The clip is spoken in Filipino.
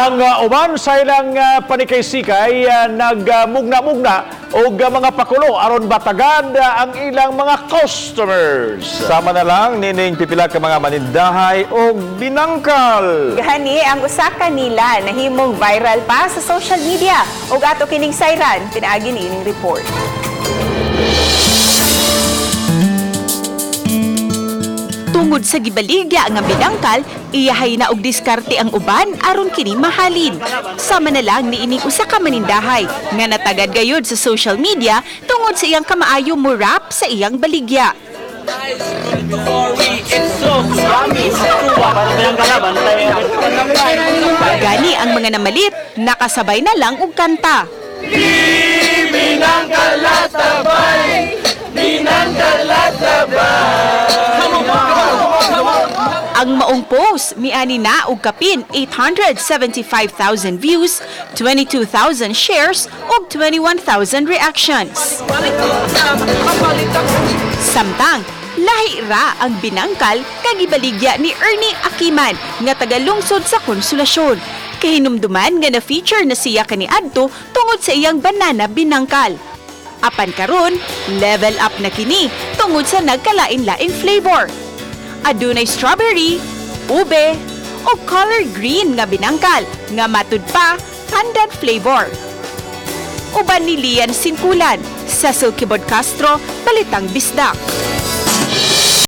Ang uban sa ilang panikay-sikay nagmugna-mugna o mga pakulo aron batagan ang ilang mga customers. Sama na lang nining pipila ka mga manindahay o binangkal. Gani ang usa kanila nahimong viral pa sa social media ug ato kining sayran pinaagi niining report. Tungod sa gibaligya nga binangkal, iyahay na og diskarte ang uban aron kini mahalin. Sama na lang niining usa ka manindahay nga natagad gayud sa social media tungod sa iyang kamaayo mo rap sa iyang baligya. Gani ang mga namalit, nakasabay na lang og kanta. Ang maong post, miani na og kapin 875,000 views, 22,000 shares ug 21,000 reactions. Samtang, lahi ra ang binangkal kagibaligya ni Ernie Akiman nga tagalungsod sa Konsolasyon. Kahinumduman nga na-feature na siya kaniadto tungod sa iyang banana binangkal. Apan karon, level up na kini tungod sa nagkalain-laing flavor. Adunay strawberry, ube, o color green nga binangkal nga matud pa pandan flavor. Uban ni Lian Sinkulan sa Silkibod Castro, Balitang Bisdak.